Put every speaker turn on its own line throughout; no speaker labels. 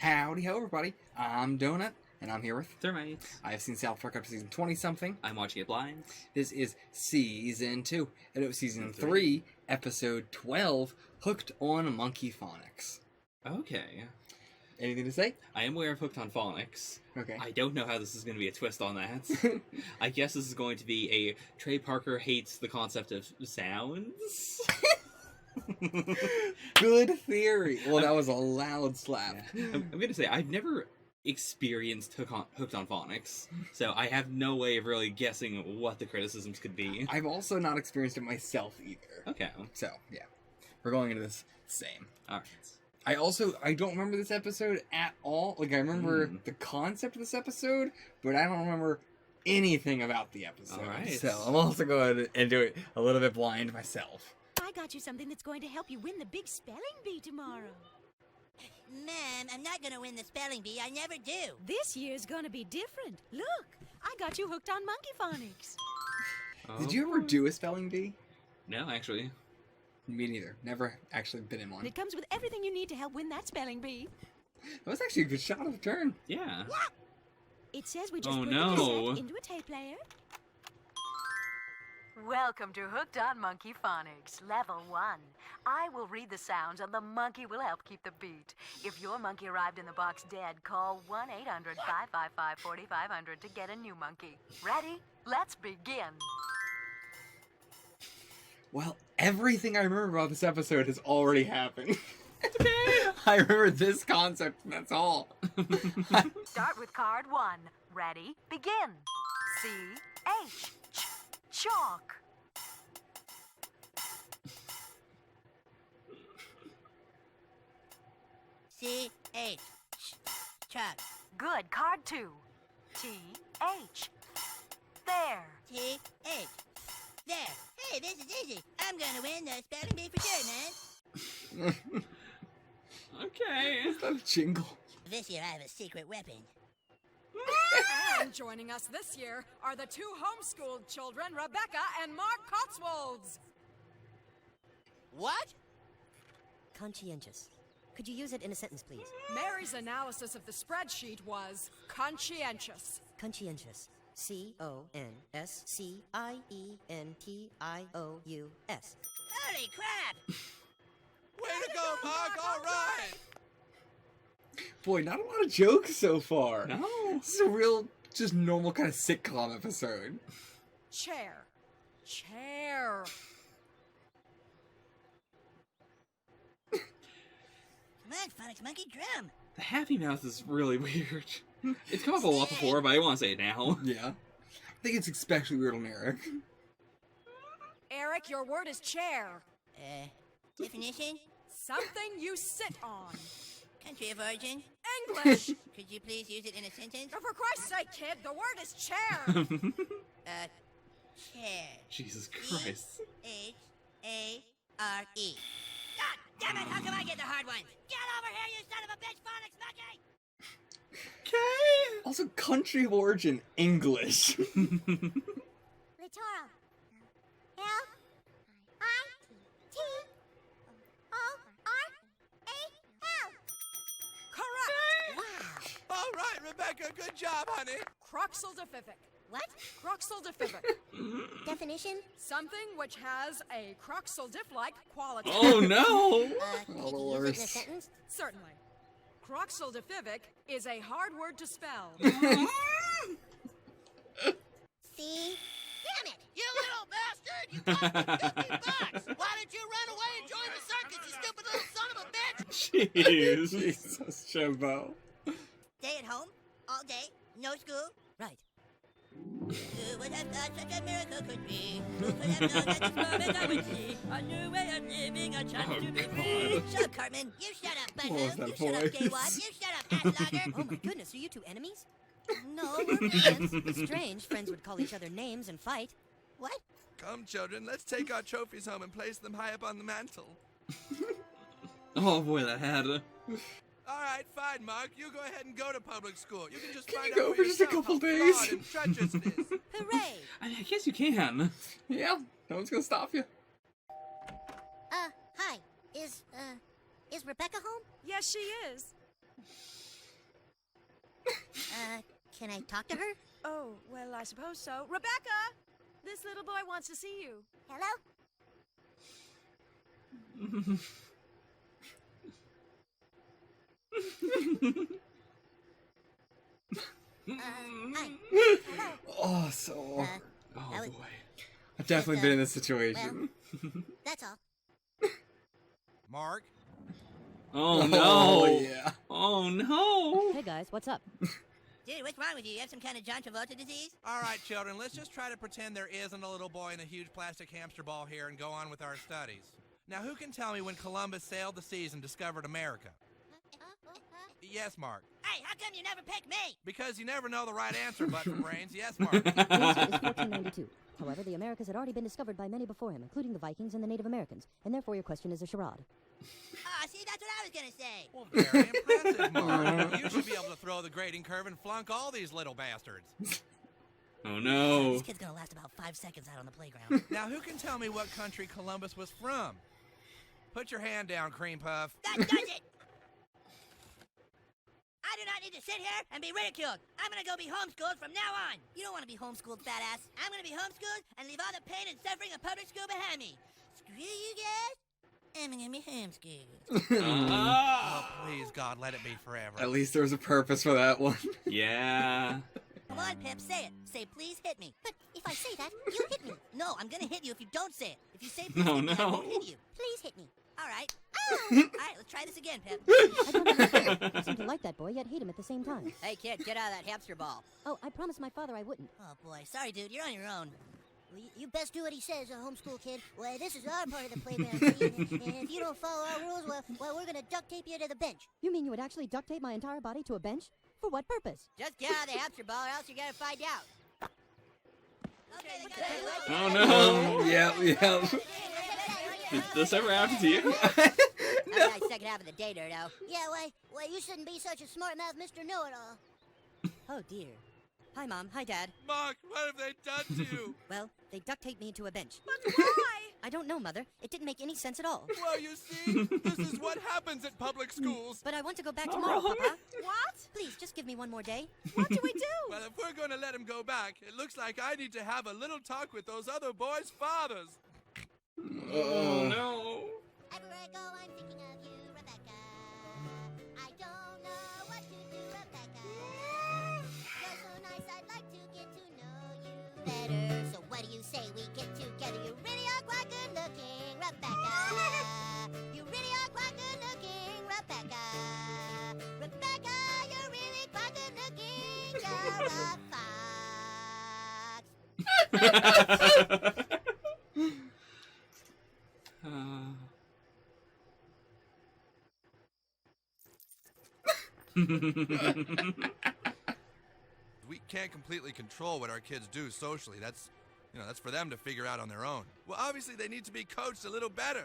Howdy ho, everybody. I'm Donut, and I'm here with
Termites.
I've seen South Park up to season 20-something.
I'm watching it blind.
This is season 2. And it was season 3, episode 12, Hooked on Monkey Phonics.
Okay.
Anything to say?
I am aware of Hooked on Phonics.
Okay.
I don't know how this is going to be a twist on that. I guess this is going to be a Trey Parker hates the concept of sounds.
Good theory. Well, that was a loud slap.
Yeah. I'm going to say, I've never experienced Hooked on Phonics, so I have no way of really guessing what the criticisms could be.
I've also not experienced it myself either.
Okay.
So, yeah. We're going into this same.
Alright.
I don't remember this episode at all. Like, I remember the concept of this episode, but I don't remember anything about the episode.
Alright.
So, I'm also going to do it a little bit blind myself.
I got you something that's going to help you win the big spelling bee tomorrow.
Ma'am, I'm not gonna win the spelling bee. I never do.
This year's gonna be different. Look, I got you hooked on monkey phonics.
Did you ever do a spelling bee?
No, actually.
Me neither. Never actually been in one.
It comes with everything you need to help win that spelling bee.
That was actually a good shot of the turn.
Yeah.
It says we just
Oh,
put
no.
the cassette into a tape player. Welcome to Hooked on Monkey Phonics, Level 1. I will read the sounds and the monkey will help keep the beat. If your monkey arrived in the box dead, call 1-800-555-4500 to get a new monkey. Ready? Let's begin.
Well, everything I remember about this episode has already happened. I remember this concept, that's all.
Start with card 1. Ready? Begin. C-H. Chalk.
C-H. Chalk.
Good. Card 2. T-H. There.
T-H. There. Hey, this is easy. I'm gonna win the spelling bee for sure, man.
Okay.
Is that a jingle?
This year I have a secret weapon.
And joining us this year are the two homeschooled children, Rebecca and Mark Cotswolds.
What?
Conscientious. Could you use it in a sentence, please?
Mary's analysis of the spreadsheet was conscientious.
Conscientious. C-O-N-S-C-I-E-N-T-I-O-U-S.
Holy crap!
Way to go, Mark! All right!
Boy, not a lot of jokes so far.
No.
This is a real, just normal kind of sitcom episode.
Chair. Chair.
Come on, Phonics Monkey, drum.
The Happy Mouth is really weird. It's come up a lot before, but I want to say it now.
Yeah. I think it's especially weird on Eric.
Eric, your word is chair.
Definition?
Something you sit on.
Country of origin?
English.
Could you please use it in a sentence?
Oh, for Christ's sake, kid, the word is chair.
Chair.
Jesus Christ.
H-A-R-E. God damn it, how come I get the hard ones? Get over here, you son of a bitch, Phonics Monkey!
Okay. Also, country of origin, English.
Littoral. L-I-T-T-O-R-A-L.
Correct.
All right, Rebecca, good job, honey.
Croxaldifific.
What?
Croxaldifific.
Definition?
Something which has a croxaldiff-like quality.
Oh no!
Could you use it in a sentence?
Certainly. Croxaldifific is a hard word to spell.
See? Damn it!
You little bastard! You cost me $50! Why did you run away and join the circus, you stupid little son of a bitch?
Jeez.
Jesus, Jimbo.
Stay at home? All day? No school?
Right.
Who would have thought such a miracle could be? Who could have known that this moment I would see? A new way of living, a chance to be free. Shut up, Cartman. You shut up,
What was
Buzzo.
that
You shut up,
voice?
Gaywad. You shut up, Asslogger.
Oh my goodness, are you two enemies? No, we're friends. It's strange, friends would call each other names and fight.
What?
Come, children, let's take our trophies home and place them high up on the mantle.
Oh boy, that had.
All right, fine, Mark. You go ahead and go to public school. You can just
Can
find
you
out
go
for
for just a
yourself
couple
how
days?
flawed and treacherous it is.
Hooray!
I guess you can.
Yeah, no one's gonna stop you.
Hi. Is Rebecca home?
Yes, she is.
Can I talk to her?
Oh, well, I suppose so. Rebecca! This little boy wants to see you.
Hello? Hi. Hello.
Oh, so.
Oh
That was-
boy.
I've definitely been in this situation.
That's all.
Mark?
Oh no!
Oh, yeah.
Oh no!
Hey guys, what's up?
Dude, what's wrong with you? You have some kind of John Travolta disease?
All right, children, let's just try to pretend there isn't a little boy in a huge plastic hamster ball here and go on with our studies. Now, who can tell me when Columbus sailed the seas and discovered America? Yes, Mark.
Hey, how come you never pick me?
Because you never know the right answer, butt from brains. Yes, Mark.
The answer is 1492. However, the Americas had already been discovered by many before him, including the Vikings and the Native Americans, and therefore your question is a charade.
Ah, see, that's what I was gonna say.
Well, very impressive, Mark. You should be able to throw the grading curve and flunk all these little bastards.
Oh no!
This kid's gonna last about 5 seconds out on the playground.
Now, who can tell me what country Columbus was from? Put your hand down, Cream Puff.
That does it! I do not need to sit here and be ridiculed. I'm gonna go be homeschooled from now on. You don't want to be homeschooled, fat ass. I'm gonna be homeschooled and leave all the pain and suffering of public school behind me. Screw you guys. I'm gonna be homeschooled.
Oh, please, God, let it be forever.
At least there was a purpose for that one.
Yeah.
Come on, Pip, say it. Say, please hit me.
But if I say that, you hit me.
No, I'm gonna hit you if you don't say it. If you say please
No,
hit me, I
no.
won't hit you.
Please hit me.
All right. All right, let's try this again, Pip.
I don't understand. You seem to like that boy, yet hate him at the same time.
Hey, kid, get out of that hamster ball.
Oh, I promised my father I wouldn't.
Oh, boy. Sorry, dude. You're on your own.
Well, you best do what he says, a homeschool kid. Well, this is our part of the playground, see? And if you don't follow our rules, well, we're gonna duct tape you to the bench.
You mean you would actually duct tape my entire body to a bench? For what purpose?
Just get out of the hamster ball or else you're gonna find out. Okay, they got it.
Oh no!
Yep.
Did this ever happen to you?
I'm a nice second half of the day, Nerdo.
Yeah, why, you shouldn't be such a smart mouth Mr. Know-It-all.
Oh dear. Hi Mom, hi Dad.
Mark, what have they done to you?
Well, they duct taped me to a bench.
But why?
I don't know, Mother. It didn't make any sense at all.
Well, you see, this is what happens at public schools.
But I want to go back tomorrow,
wrong.
Papa.
What?
Please, just give me one more day.
What do we do?
Well, if we're going to let him go back, it looks like I need to have a little talk with those other boys' fathers.
Oh no!
Everywhere I go, I'm thinking of you, Rebecca. I don't know what to do, Rebecca. You're so nice, I'd like to get to know you better. So what do you say we get together? You really are quite good looking, Rebecca. You really are quite good looking, Rebecca. Rebecca, you're really quite good looking. You're a fox.
We can't completely control what our kids do socially. That's for them to figure out on their own. Well, obviously they need to be coached a little better.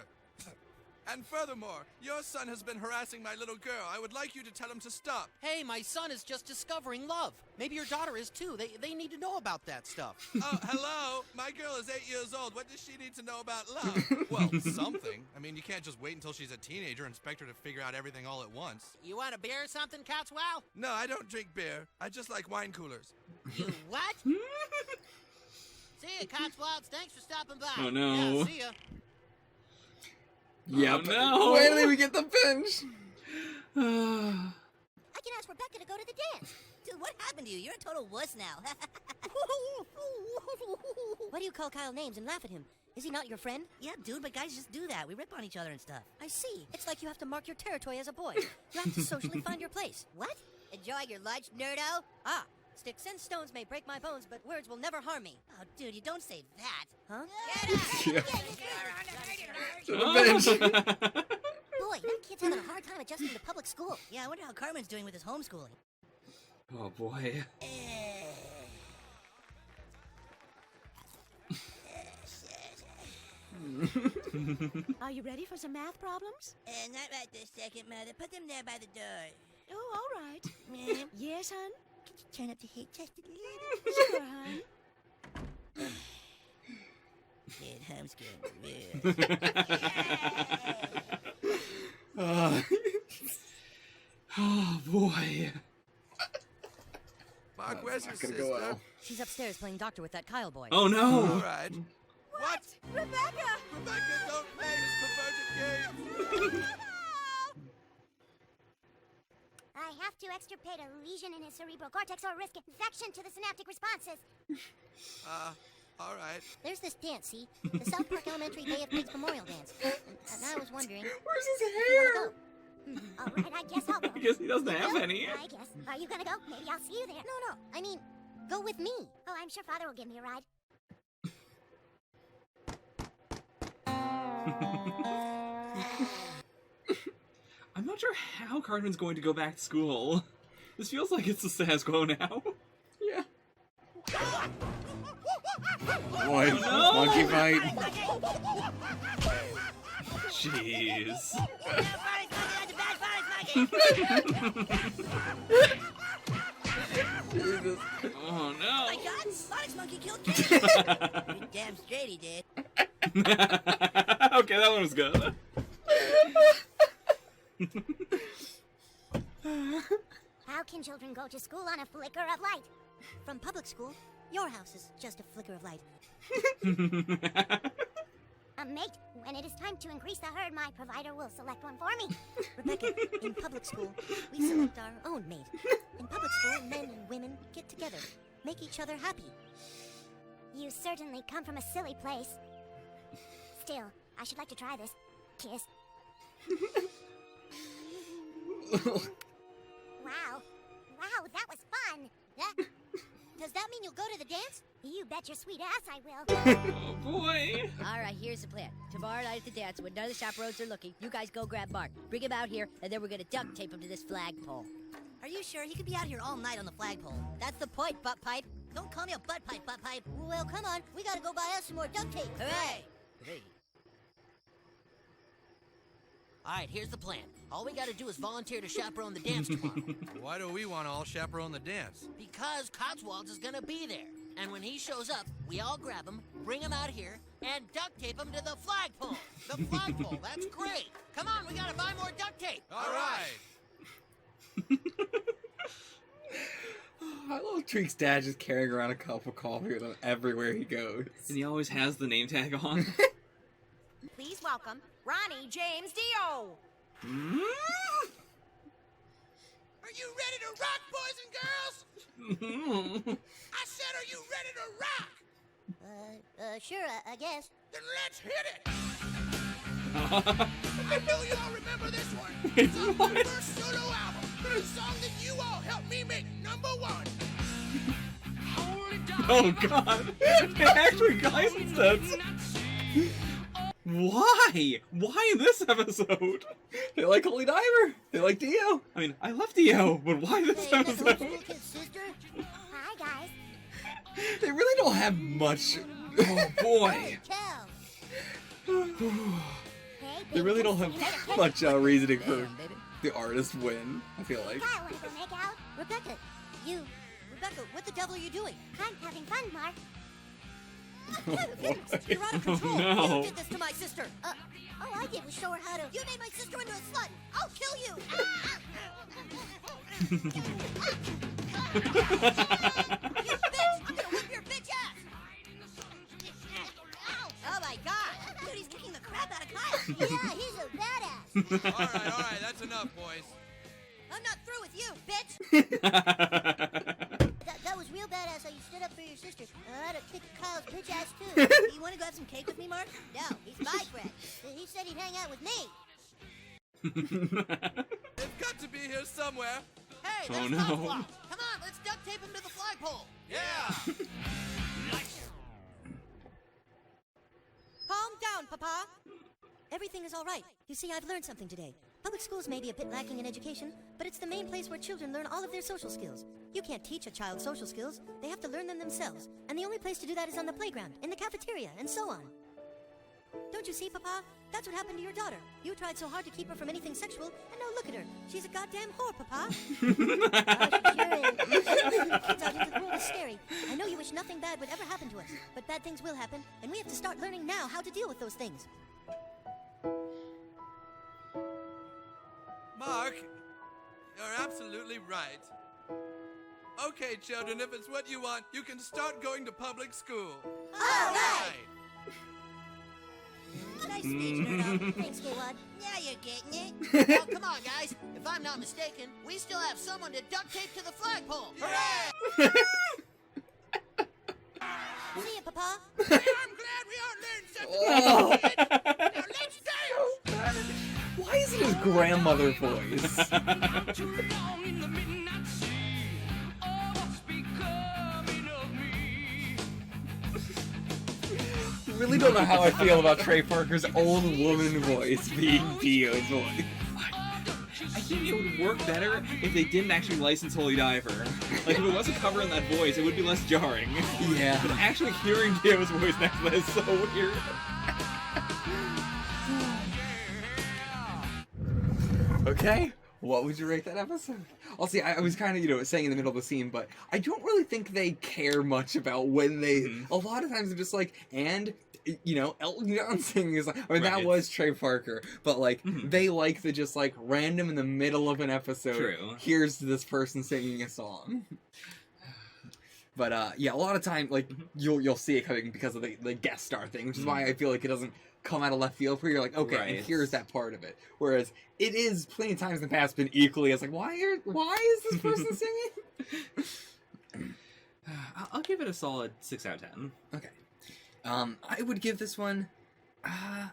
And furthermore, your son has been harassing my little girl. I would like you to tell him to stop.
Hey, my son is just discovering love. Maybe your daughter is too. They need to know about that stuff.
Oh, hello? My girl is 8 years old. What does she need to know about love? Well, something. I mean, you can't just wait until she's a teenager and expect her to figure out everything all at once.
You want a beer or something, Cotswell?
No, I don't drink beer. I just like wine coolers.
You what? See ya, Cotswolds. Thanks for stopping by.
Oh, no.
Yeah, see ya.
Yep.
Oh, no.
Wait till we get the pinch.
I can ask Rebecca to go to the dance.
Dude, what happened to you? You're a total wuss now.
Why do you call Kyle names and laugh at him? Is he not your friend?
Yeah, dude, but guys just do that. We rip on each other and stuff.
I see. It's like you have to mark your territory as a boy. You have to socially find your place.
What? Enjoying your lunch, Nerdo?
Ah, sticks and stones may break my bones, but words will never harm me.
Oh, dude, you don't say that.
Huh?
Yeah. To the
Oh.
bench.
Boy, that kid's having a hard time adjusting to public school.
Yeah, I wonder how Carmen's doing with his homeschooling.
Oh boy.
Are you ready for some math problems?
Not right this second, Mother. Put them there by the door.
Oh, all right.
Ma'am,
Yes, hon?
could you turn up the heat just a little?
Sure, hon.
Kid homeschooling.
Oh boy.
By Mark, where's your
Not gonna
sister?
go well.
She's upstairs playing doctor with that Kyle boy.
Oh no!
All right. What?
Rebecca!
Rebecca, don't play this perverted game.
I have to extirpate a lesion in his cerebral cortex or risk infection to the synaptic responses.
All right.
There's this dance, see? The South Park Elementary Bay of Pigs Memorial Dance. And I was wondering,
Where's his
if you
hair?
wanna go?
All right, I guess I'll go.
I guess he doesn't have any.
I guess. Are you gonna go? Maybe I'll see you there.
No, I mean, go with me.
Oh, I'm sure Father will give me a ride.
I'm not sure how Cartman's going to go back to school. This feels like it's the status quo now.
Yeah. Boy,
no!
monkey fight.
Jeez.
Jesus.
Oh no.
My God, Phonics Monkey killed Kid.
You're damn straight he did.
Okay, that one was good.
How can children go to school on a flicker of light?
From public school, your house is just a flicker of light.
Mate, when it is time to increase the herd, my provider will select one for me.
Rebecca, in public school, we select our own mate. In public school, men and women get together, make each other happy.
You certainly come from a silly place. Still, I should like to try this. Kiss. Wow. Wow, that was fun.
Does that mean you'll go to the dance?
You bet your sweet ass I will.
Oh boy.
All right, here's the plan. Tomorrow night at the dance, when none of the chaperones are looking, you guys go grab Mark. Bring him out here, and then we're gonna duct tape him to this flagpole.
Are you sure? He could be out here all night on the flagpole. That's the point, butt pipe. Don't call me a butt pipe, butt pipe. Well, come on. We gotta go buy us some more duct tape.
Hooray! All right, here's the plan. All we gotta do is volunteer to chaperone the dance tomorrow.
Why do we want to all chaperone the dance?
Because Cotswolds is gonna be there. And when he shows up, we all grab him, bring him out here, and duct tape him to the flagpole. The flagpole, that's great. Come on, we gotta buy more duct tape.
All right.
I love Treek's dad just carrying around a cup of coffee with him everywhere he goes.
And he always has the name tag on.
Please welcome Ronnie James Dio.
Are you ready to rock, boys and girls? I said, are you ready to rock?
Sure, I guess.
Then let's hit it. I know you all remember this one. It's off my first solo album. The song that you all helped me make #1.
Oh god. It actually guys says. Why? Why in this episode?
They like Holy Diver. They like Dio.
I mean, I love Dio, but why this
Hey, that's
episode?
Homeschool Kid's sister?
Hi, guys.
They really don't have much.
Oh boy.
Cal.
Hey,
They really don't have much reasoning for
Damn, baby.
the artist win, I feel like.
Kyle, wanna go make out?
Rebecca, what the devil are you doing?
I'm having fun, Mark.
You're out of control.
no.
You did this to my sister. All I did was show her how to. You made my sister into a slut. I'll kill you. You bitch! I'm gonna whip your bitch ass. Oh my God! Dude, he's kicking the crap out of Kyle.
Yeah, he's a badass.
All right, that's enough, boys.
I'm not through with you, bitch. That was real badass how you stood up for your sister. I'd have kicked Kyle's bitch ass too. You want to go have some cake with me, Mark? No, he's my friend. He said he'd hang out with me.
They've got to be here somewhere.
Hey,
Oh,
there's
no.
Cotswolds. Come on, let's duct tape him to the flagpole.
Yeah.
Calm down, Papa. Everything is all right. You see, I've learned something today. Public schools may be a bit lacking in education, but it's the main place where children learn all of their social skills. You can't teach a child social skills. They have to learn them themselves. And the only place to do that is on the playground, in the cafeteria, and so on. Don't you see, Papa? That's what happened to your daughter. You tried so hard to keep her from anything sexual, and now look at her. She's a goddamn whore, Papa. Kids out into the world is scary. I know you wish nothing bad would ever happen to us, but bad things will happen, and we have to start learning now how to deal with those things.
Mark, you're absolutely right. Okay, children, if it's what you want, you can start going to public school.
All right.
Nice speech, Nerdo. Thanks, Squad.
Now you're getting it.
Oh, come on, guys. If I'm not mistaken, we still have someone to duct tape to the flagpole. Hooray!
See ya, Papa.
I'm glad we all learned something. Now let's dance.
Why is it his grandmother voice? I really don't know how I feel about Trey Parker's old woman voice being Dio's voice.
I think it would work better if they didn't actually license Holy Diver. Like, if it wasn't covering that voice, it would be less jarring.
Yeah.
But actually hearing Dio's voice next to that is so weird.
Okay, what would you rate that episode? I'll see, I was kind of, saying in the middle of the scene, but I don't really think they care much about when they... A lot of times they're just like, and... Elton John singing is like, that was Trey Parker, but like, they like the just like, random in the middle of an episode,
True.
Here's this person singing a song. But, yeah, a lot of time, like, you'll see it coming because of the guest star thing, which is why I feel like it doesn't come out of left field where you're like, okay, and here's that part of it. Whereas, it is plenty of times in the past been equally as like, why is this person singing?
I'll give it a solid 6 out of 10.
Okay. I would give this one, I'll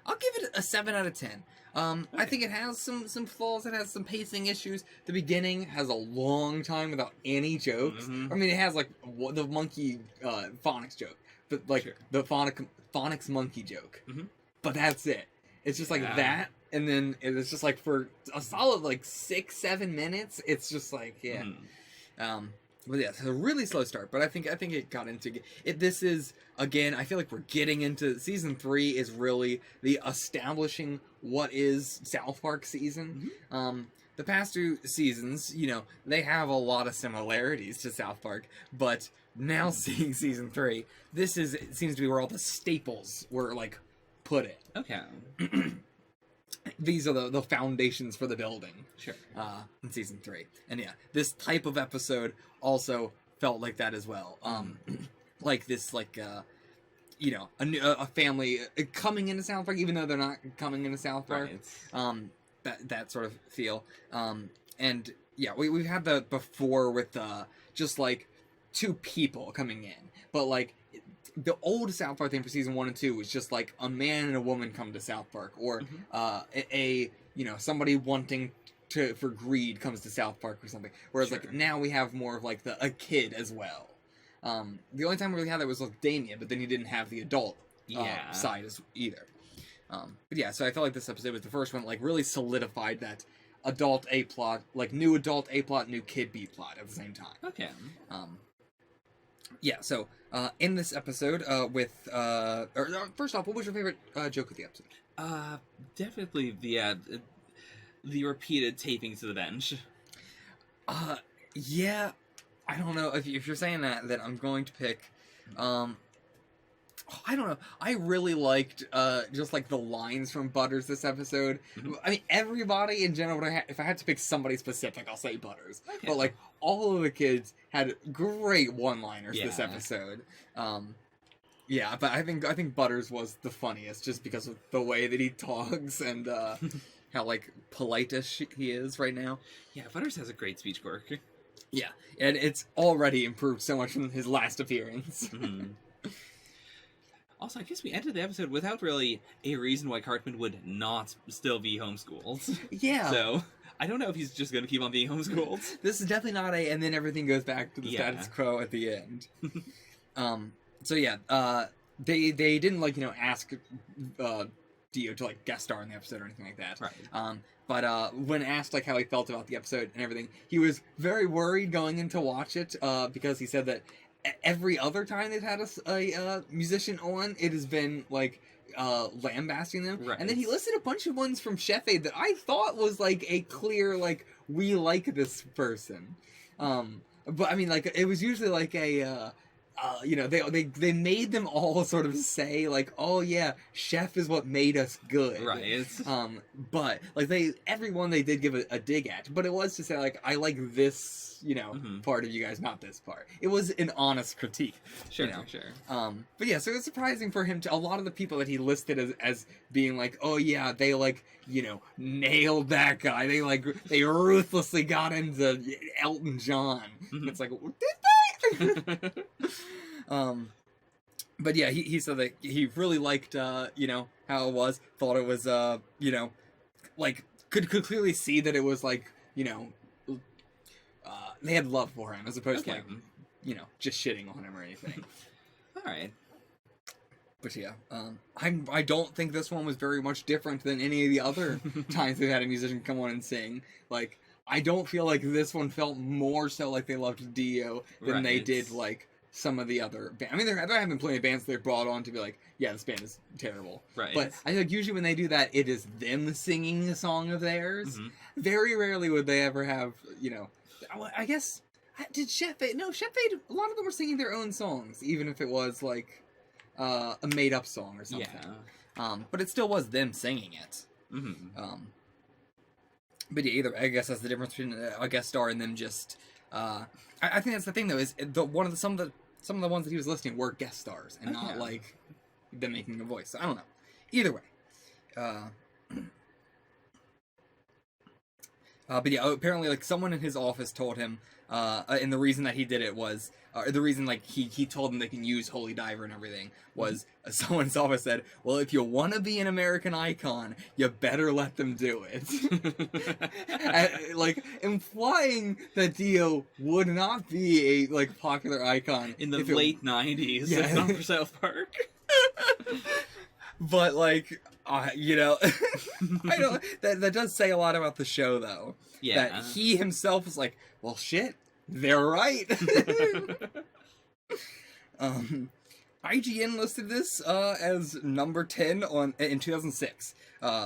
give it a 7 out of 10. Okay. I think it has some flaws. It has some pacing issues. The beginning has a long time without any jokes. I mean, it has like the monkey phonics joke, but like the phonics monkey joke. But that's it. It's just like that, and then it's just like for a solid like 6-7 minutes. It's just like But yeah, it's a really slow start, but I think it got into it. This is, again, I feel like we're getting into season 3 is really the establishing what is South Park season. The past 2 seasons, they have a lot of similarities to South Park, but now seeing season 3, it seems to be where all the staples were like put in.
Okay.
These are the foundations for the building.
Sure.
In season 3. And yeah, this type of episode also felt like that as well. Like this, like, a family coming into South Park, even though they're not coming into South Park. Right. That sort of feel. And yeah, we've had that before with just like 2 people coming in. But like, the old South Park thing for season 1 and 2 was just like a man and a woman come to South Park, or somebody wanting for greed comes to South Park or something. Whereas like now we have more of like a kid as well. The only time we really had that was with Damien, but then he didn't have the adult side either. But yeah, so I felt like this episode was the first one that like really solidified that adult A plot, like new adult A plot, new kid B plot at the same time.
Okay.
Yeah, so in this episode, first off, what was your favorite joke of the episode?
Definitely the repeated taping to the bench.
Yeah, I don't know if you're saying that, then I'm going to pick. I don't know. I really liked just like the lines from Butters this episode. I mean, everybody in general. If I had to pick somebody specific, I'll say Butters. Okay. But like all of the kids had great one-liners this episode. Yeah, but I think Butters was the funniest just because of the way that he talks and how like polite-ish he is right now.
Yeah, Butters has a great speech quirk.
Yeah, and it's already improved so much from his last appearance.
Also, I guess we ended the episode without really a reason why Cartman would not still be homeschooled.
Yeah.
So, I don't know if he's just going to keep on being homeschooled.
This is definitely not and then everything goes back to the status quo at the end. So yeah, they didn't ask Dio to like guest star in the episode or anything like that.
Right.
But when asked like how he felt about the episode and everything, he was very worried going in to watch it because he said that every other time they've had a musician on, it has been like lambasting them. Right. And then he listed a bunch of ones from Chef Aid that I thought was like a clear like we like this person. But I mean like it was usually like a you know, they made them all sort of say like, oh yeah, chef is what made us good,
Right.
but like everyone they did give a dig at, but it was to say like, I like this, you know, part of you guys, not this part. It was an honest critique.
Sure,
you know?
sure.
But yeah, so it's surprising for him to, a lot of the people that he listed as being like, oh yeah, they like, you know, nailed that guy. They ruthlessly got into Elton John. And it's like, did they? But yeah, he said that he really liked, you know, how it was, thought it was, you know, like, could clearly see that it was like, you know, they had love for him as opposed to like, you know, just shitting on him or anything.
Alright.
But yeah, I don't think this one was very much different than any of the other times they've had a musician come on and sing. Like, I don't feel like this one felt more so like they loved Dio than they did like some of the other bands. I mean, there have been plenty of bands they've brought on to be like, yeah, this band is terrible.
Right.
But I think usually when they do that, it is them singing a song of theirs. Very rarely would they ever have, you know, I guess, did Chef Aid? No, Chef Aid, a lot of them were singing their own songs, even if it was like a made-up song or something. Yeah. But it still was them singing it. But yeah, either I guess that's the difference between a guest star and them just. I think that's the thing though, is some of the ones that he was listing were guest stars and not like them making a voice. So I don't know. Either way. But yeah, apparently like someone in his office told him, and the reason that he did it was, the reason like he told them they can use Holy Diver and everything was, someone in his office said, well, if you want to be an American icon, you better let them do it. Like implying that Dio would not be a like popular icon
in the late 90s,
yeah.
if not for South Park.
But like, you know, I know that does say a lot about the show, though.
Yeah.
That he himself was like, well, shit, they're right. IGN listed this as number 10 in 2006.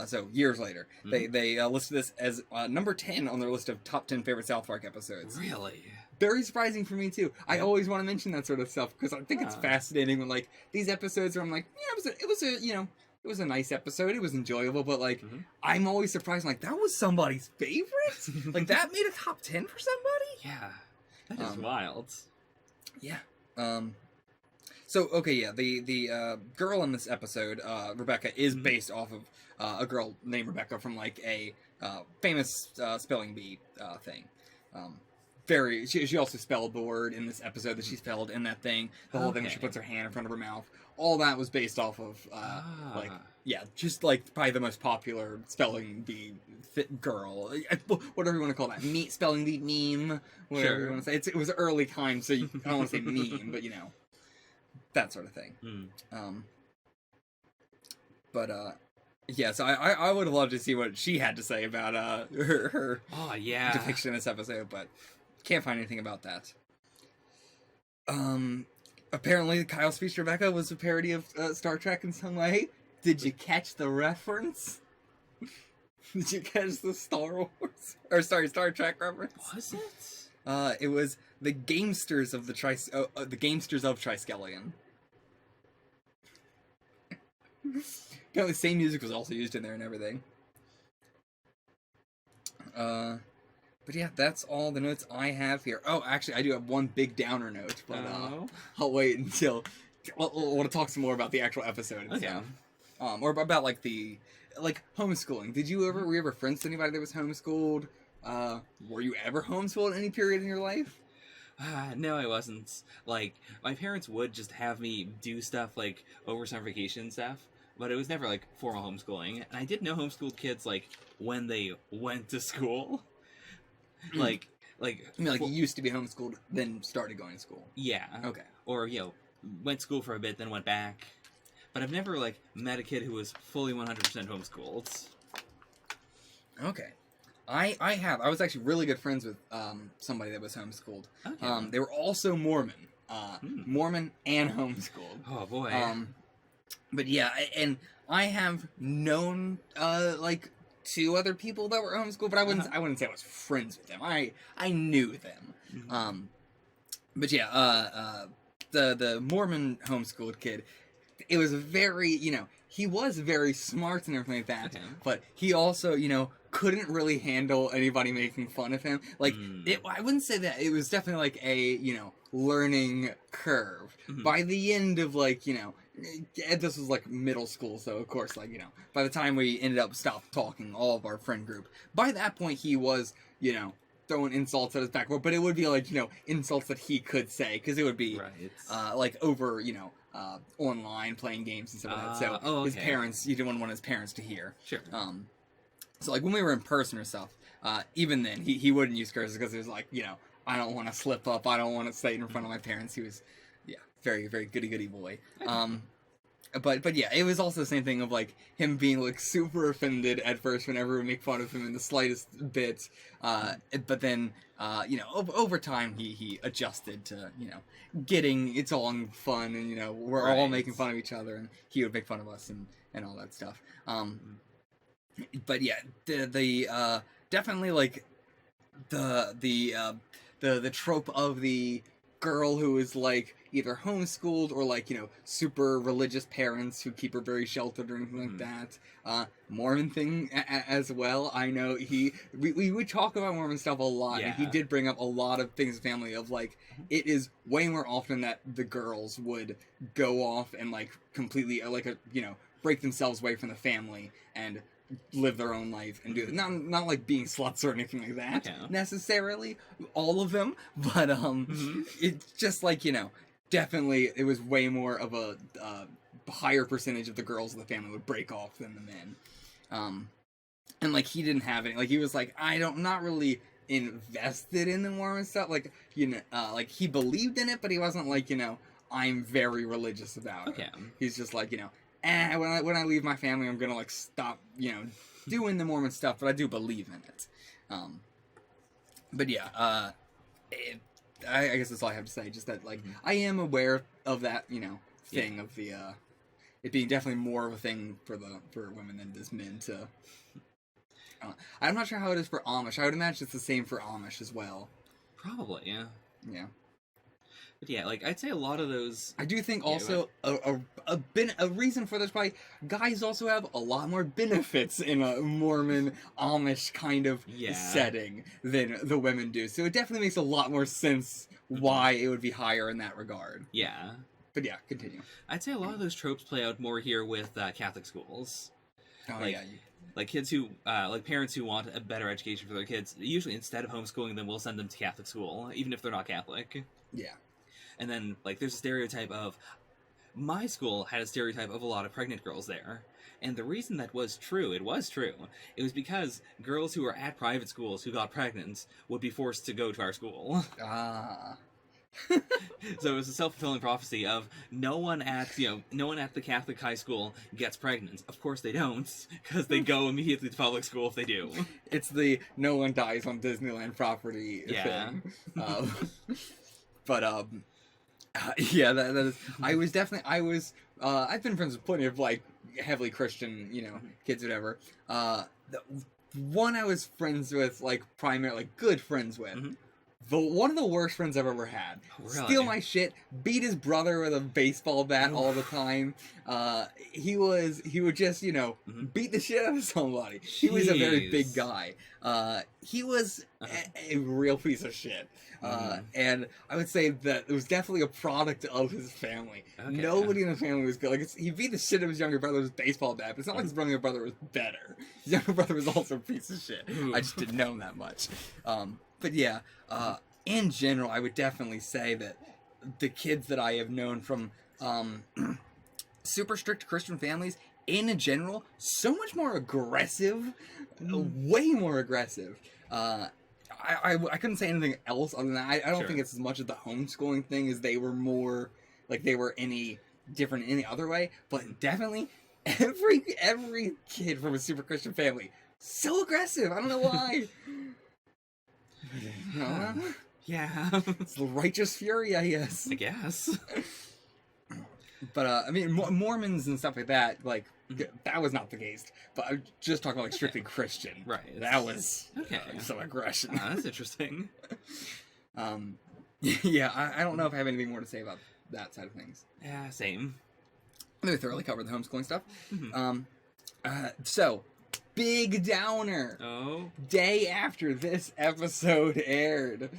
So years later, they listed this as number 10 on their list of top 10 favorite South Park episodes.
Really?
Very surprising for me too. I always want to mention that sort of stuff because I think it's fascinating when like these episodes where I'm like, yeah, it was a you know, it was a nice episode. It was enjoyable, but like I'm always surprised. I'm like, that was somebody's favorite. Like that made a top 10 for somebody.
Yeah, that is wild.
Yeah. So okay, yeah, the girl in this episode, Rebecca, is based off of a girl named Rebecca from like a famous spelling bee thing. She also spelled the word in this episode that she spelled in that thing. The whole thing where she puts her hand in front of her mouth. All that was based off of like, yeah, just like probably the most popular spelling bee girl, whatever you want to call that, spelling bee meme, whatever you want to say. It was early time, so I don't want to say meme, but you know, that sort of thing. But yeah, so I would have loved to see what she had to say about her depiction in this episode, but can't find anything about that. Apparently Kyle's speech to Rebecca was a parody of Star Trek in some way. Did you catch the reference? Did you catch the Star Wars? Or sorry, Star Trek reference?
Was it?
It was the Gamesters of the Gamesters of Triskelion. Apparently the same music was also used in there and everything. But yeah, that's all the notes I have here. Oh, actually, I do have one big downer note, but I'll wait until I want to talk some more about the actual episode itself. Okay. Or about like homeschooling. Were you ever friends to anybody that was homeschooled? Were you ever homeschooled at any period in your life?
No, I wasn't. Like, my parents would just have me do stuff like over summer vacation stuff, but it was never like formal homeschooling. And I did know homeschooled kids like when they went to school. Like you mean like you used to be homeschooled, then started going to school? Yeah. Okay. Or, you know, went to school for a bit, then went back. But I've never, like, met a kid who was fully 100% homeschooled. Okay. I have. I was actually really good friends with somebody that was homeschooled. Okay. They were also Mormon. Mormon and homeschooled. Oh, boy. But yeah, and I have known, like, 2 other people that were homeschooled, but I wouldn't say I was friends with them. I knew them. But yeah,
the Mormon homeschooled kid, it was very, he was very smart and everything like that,
Okay.
but he also, couldn't really handle anybody making fun of him. Like, I wouldn't say that. It was definitely like a, learning curve. By the end of, like, this was like middle school, so of course, like, by the time we ended up stopped talking, all of our friend group, by that point he was, throwing insults at his back, but it would be like, insults that he could say, because it would be, like, over, online playing games and stuff like that. So his parents, he didn't want his parents to hear.
Sure.
So like when we were in person or stuff, even then he wouldn't use curses because he was like, I don't want to slip up, I don't want to say it in front of my parents. He was, very, very goody boy. But yeah, it was also the same thing of like him being like super offended at first whenever we make fun of him in the slightest bit. But then, over time he adjusted to, getting it's all in fun and, we're all making fun of each other and he would make fun of us and all that stuff. But yeah, the definitely like the trope of the girl who is like either homeschooled or like super religious parents who keep her very sheltered or anything like that. Mormon thing as well. I know we would talk about Mormon stuff a lot, and he did bring up a lot of things in family of like it is way more often that the girls would go off and like completely like break themselves away from the family and live their own life and do it. Not like being sluts or anything like that necessarily, all of them, but it's just like definitely it was way more of a higher percentage of the girls of the family would break off than the men. And like he didn't have any, like he was like not really invested in the Mormon stuff, like like he believed in it, but he wasn't like I'm very religious about it. He's just like when I leave my family, I'm gonna like stop, doing the Mormon stuff, but I do believe in it. But yeah, I guess that's all I have to say. Just that, like, I am aware of that, thing of the it being definitely more of a thing for women than it is men to. I'm not sure how it is for Amish. I would imagine it's the same for Amish as well.
Probably, yeah.
Yeah.
But yeah, like I'd say a lot of those.
I do think also a reason for this probably guys also have a lot more benefits in a Mormon Amish kind of setting than the women do. So it definitely makes a lot more sense why it would be higher in that regard.
Yeah.
But yeah, continue.
I'd say a lot of those tropes play out more here with Catholic schools.
Oh
like,
yeah.
Like kids who, like parents who want a better education for their kids, usually instead of homeschooling them, will send them to Catholic school, even if they're not Catholic.
Yeah.
And then, like, there's a stereotype of... My school had a stereotype of a lot of pregnant girls there. And the reason that was true, it was because girls who were at private schools who got pregnant would be forced to go to our school.
Ah.
So it was a self-fulfilling prophecy of no one at the Catholic high school gets pregnant. Of course they don't, because they go immediately to public school if they do.
It's the no one dies on Disneyland property thing. But, yeah, that is. I've been friends with plenty of like heavily Christian, kids, whatever. The one I was friends with, like primarily, like good friends with. One of the worst friends I've ever had.
Really?
Steal my shit. Beat his brother with a baseball bat all the time. He would just beat the shit out of somebody. He was a very big guy. He was a real piece of shit. And I would say that it was definitely a product of his family. Okay. Nobody in the family was good. Like he beat the shit out of his younger brother with a baseball bat, but it's not like his younger brother was better. His younger brother was also a piece of shit. I just didn't know him that much. But yeah, in general, I would definitely say that the kids that I have known from super strict Christian families, in general, so much more aggressive, way more aggressive. I couldn't say anything else other than that. I don't think it's as much of the homeschooling thing as they were more, like they were any different in any other way, but definitely every kid from a super Christian family, so aggressive. I don't know why.
Yeah.
It's the righteous fury, I guess.
I guess.
But, I mean, Mormons and stuff like that, like, that was not the case. But I'm just talking about, like, strictly Christian.
Right.
That was some aggression.
That's interesting.
Yeah, I don't know if I have anything more to say about that side of things.
Yeah, same.
I think we thoroughly covered the homeschooling stuff.
Mhm.
So, big downer.
Oh.
Day after this episode aired,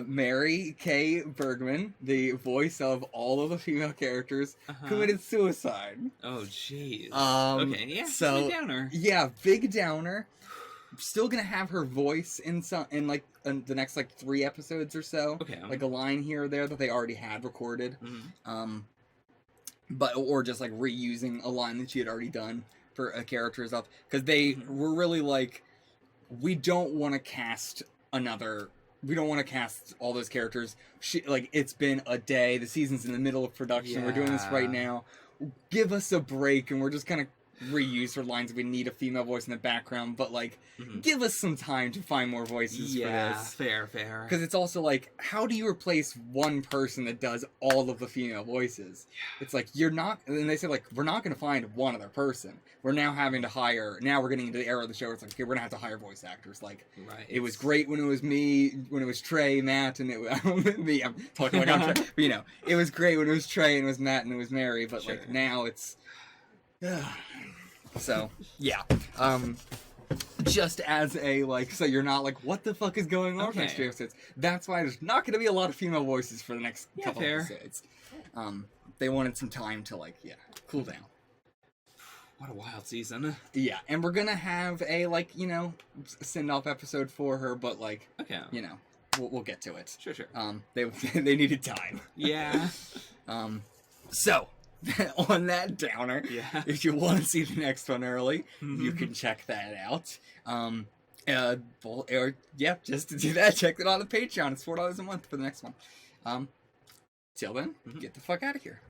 Mary Kay Bergman, the voice of all of the female characters, committed suicide.
Oh, jeez.
Okay,
yeah,
so
big downer.
Yeah, big downer. Still gonna have her voice in the next like 3 episodes or so.
Okay.
Like a line here or there that they already had recorded. But or just like reusing a line that she had already done for a character stuff, because they were really like, we don't want to cast all those characters. It's been a day, the season's in the middle of production, we're doing this right now, give us a break, and we're just gonna reuse her lines if we need a female voice in the background, but like give us some time to find more voices for this.
Fair.
Because it's also like, how do you replace one person that does all of the female voices? It's like, you're not, and they say like, we're not going to find one other person. We're now having to hire, now we're getting into the era of the show where it's like, okay, we're going to have to hire voice actors. Like, it was great when it was me, when it was Trey, Matt, and it was me, I'm talking like I'm Trey, but you know, it was great when it was Trey and it was Matt and it was Mary, but like now it's, so, yeah. Just as a, like, so you're not like, what the fuck is going on for the next 3 episodes? That's why there's not going to be a lot of female voices for the next couple episodes. They wanted some time to, like, cool down.
What a wild season.
Yeah, and we're going to have a, like, you know, send-off episode for her, but, like, you know, we'll get to it.
Sure.
They needed time.
Yeah.
So... on that downer, if you want to see the next one early, you can check that out. Just to do that, check it out on Patreon. It's $4 a month for the next one. Till then, get the fuck out of here.